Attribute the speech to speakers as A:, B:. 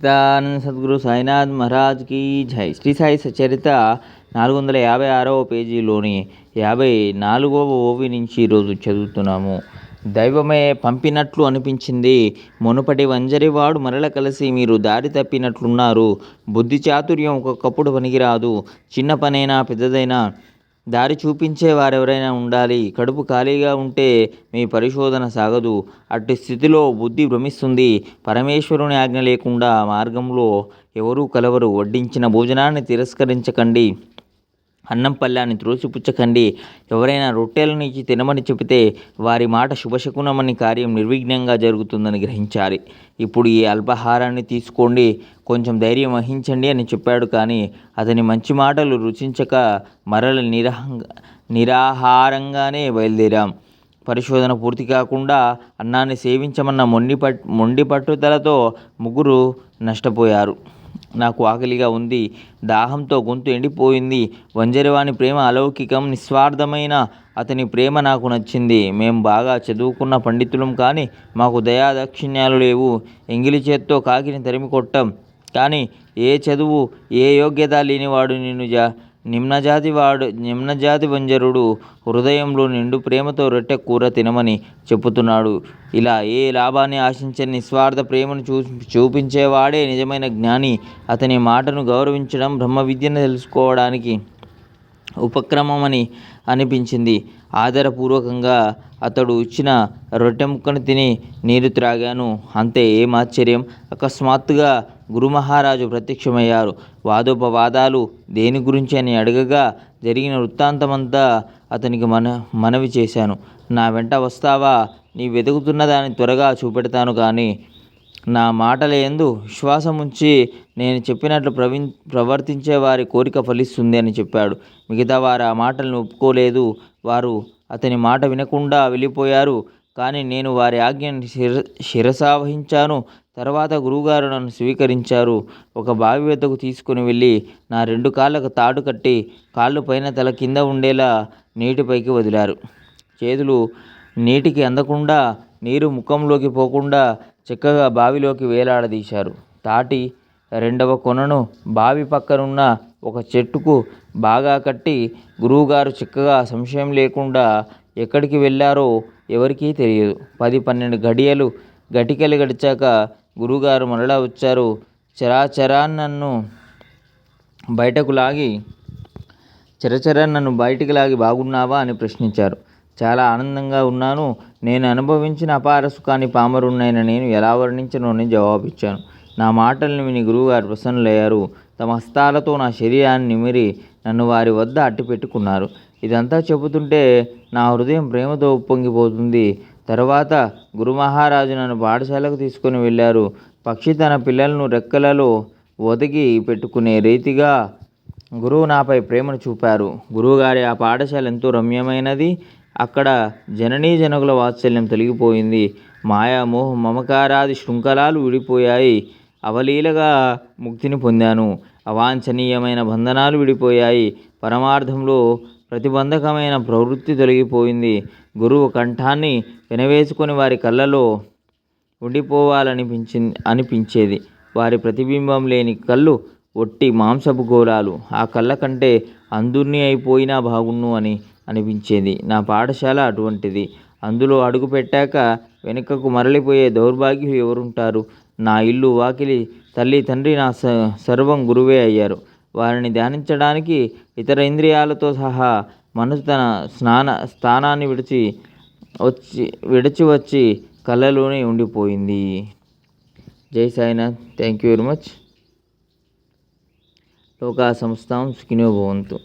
A: సచ్చిదానంద సద్గురు సాయినాథ్ మహారాజ్కి జై. శ్రీ సాయి సచరిత 456వ పేజీలోని 54వ ఓవి నుంచి ఈరోజు చదువుతున్నాము. దైవమే పంపినట్లు అనిపించింది. మునుపటి వంజరివాడు మరల కలిసి మీరు దారి తప్పినట్లున్నారు. బుద్ధి చాతుర్యం ఒక్కొక్కప్పుడు పనికిరాదు. చిన్న పనైనా పెద్దదైనా దారి చూపించే వారెవరైనా ఉండాలి. కడుపు ఖాళీగా ఉంటే మీ పరిశోధన సాగదు. అట్టి స్థితిలో బుద్ధి భ్రమిస్తుంది. పరమేశ్వరుని ఆజ్ఞ లేకుండా మార్గంలో ఎవరూ కలవరు. వడ్డించిన భోజనాన్ని తిరస్కరించకండి. అన్నం పళ్ళాన్ని త్రోసిపుచ్చకండి. ఎవరైనా రొట్టెలను ఇచ్చి తినమని చెబితే వారి మాట శుభశకునమని, కార్యం నిర్విఘ్నంగా జరుగుతుందని గ్రహించాలి. ఇప్పుడు ఈ అల్పాహారాన్ని తీసుకోండి, కొంచెం ధైర్యం వహించండి అని చెప్పాడు. కానీ అతని మంచి మాటలు రుచించక మరల నిరాహారంగానే బయలుదేరాం. పరిశోధన పూర్తి కాకుండా అన్నాన్ని సేవించమన్న మొండి పట్టుదలతో ముగ్గురు నష్టపోయారు. నాకు ఆకలిగా ఉంది, దాహంతో గొంతు ఎండిపోయింది. వంజరివాని ప్రేమ అలౌకికం, నిస్వార్థమైన అతని ప్రేమ నాకు నచ్చింది. మేం బాగా చదువుకున్న పండితులం, కానీ మాకు దయాదాక్షిణ్యాలు లేవు. ఎంగిలి చేత్తో కాకిని తరిమి కొట్టాం. కానీ ఏ చదువు, ఏ యోగ్యత లేనివాడు నిమ్నజాతి వంజరుడు హృదయంలో నిండు ప్రేమతో రొట్టె కూర తినమని చెప్పుతున్నాడు. ఇలా ఏ లాభాన్ని ఆశించని నిస్వార్థ ప్రేమను చూపించేవాడే నిజమైన జ్ఞాని. అతని మాటను గౌరవించడం బ్రహ్మ విద్యను తెలుసుకోవడానికి ఉపక్రమమని అనిపించింది. ఆదరపూర్వకంగా అతడు ఇచ్చిన రొట్టె ముక్కను తిని నీరు త్రాగాను. అంతే. ఏం ఆశ్చర్యం! అకస్మాత్తుగా గురుమహారాజు ప్రత్యక్షమయ్యారు. వాదోపవాదాలు దేని గురించి అని అడగగా జరిగిన వృత్తాంతమంతా అతనికి మనవి చేశాను. నా వెంట వస్తావా? నీ వెతుకుతున్న దాన్ని త్వరగా చూపెడతాను. కానీ నా మాటల యందు విశ్వాసం ఉంచి నేను చెప్పినట్లు ప్రవర్తించే వారి కోరిక ఫలిస్తుంది అని చెప్పాడు. మిగతా వారు ఆ మాటలను ఒప్పుకోలేదు. వారు అతని మాట వినకుండా వెళ్ళిపోయారు. కానీ నేను వారి ఆజ్ఞను శిరసావహించాను. తర్వాత గురువుగారు నన్ను స్వీకరించారు. ఒక బావి వద్దకు తీసుకుని వెళ్ళి నా 2 కాళ్ళకు తాడు కట్టి కాళ్ళు పైన తల కింద ఉండేలా నీటిపైకి వదిలారు. చేతులు నీటికి అందకుండా, నీరు ముఖంలోకి పోకుండా చక్కగా బావిలోకి వేలాడదీశారు. తాటి 2వ కొనను బావి పక్కనున్న ఒక చెట్టుకు బాగా కట్టి గురువుగారు చక్కగా సంశయం లేకుండా ఎక్కడికి వెళ్ళారో ఎవరికీ తెలియదు. 10-12 గటికలు గడిచాక గురువుగారు మరలా వచ్చారు. చరాచరా నన్ను బయటకు లాగి బాగున్నావా అని ప్రశ్నించారు. చాలా ఆనందంగా ఉన్నాను. నేను అనుభవించిన అపార సుఖాన్ని పామరున్నైన నేను ఎలా వర్ణించను అని జవాబిచ్చాను. నా మాటలను విని గురువుగారు ప్రసన్నులయ్యారు. తమ హస్తాలతో నా శరీరాన్ని నిమిరి నన్ను వారి వద్ద అట్టి పెట్టుకున్నారు. ఇదంతా చెబుతుంటే నా హృదయం ప్రేమతో ఉప్పొంగిపోతుంది. తర్వాత గురుమహారాజు నన్ను పాఠశాలకు తీసుకొని వెళ్ళారు. పక్షి తన పిల్లలను రెక్కలలో ఒదిగి పెట్టుకునే రీతిగా గురువు నాపై ప్రేమను చూపారు. గురువుగారి ఆ పాఠశాల ఎంతో రమ్యమైనది. అక్కడ జననీ జనకుల వాత్సల్యం తొలగిపోయింది. మాయా మోహ మమకారాది శృంఖలాలు విడిపోయాయి. అవలీలగా ముక్తిని పొందాను. అవాంఛనీయమైన బంధనాలు విడిపోయాయి. పరమార్థంలో ప్రతిబంధకమైన ప్రవృత్తి తొలగిపోయింది. గురువు కంఠాన్ని వినవేసుకొని వారి కళ్ళలో ఉండిపోవాలనిపించేది. వారి ప్రతిబింబం లేని కళ్ళు ఒట్టి మాంసపు గోళాలు. ఆ కళ్ళ కంటే అంధుణ్ణి అయిపోయినా బాగున్ను అని అనిపించేది. నా పాఠశాల అటువంటిది. అందులో అడుగు పెట్టాక వెనుకకు మరలిపోయే దౌర్భాగ్యులు ఎవరుంటారు? నా ఇల్లు, వాకిలి, తల్లి, తండ్రి, నా సర్వం గురువే అయ్యారు. వారిని ధ్యానించడానికి ఇతర ఇంద్రియాలతో సహా మనసు తన స్థానాన్ని విడిచి వచ్చి కళ్ళలోనే ఉండిపోయింది. జై Sainath. Thank you very much. లోకా సమస్తాం సుఖినో భవంతు.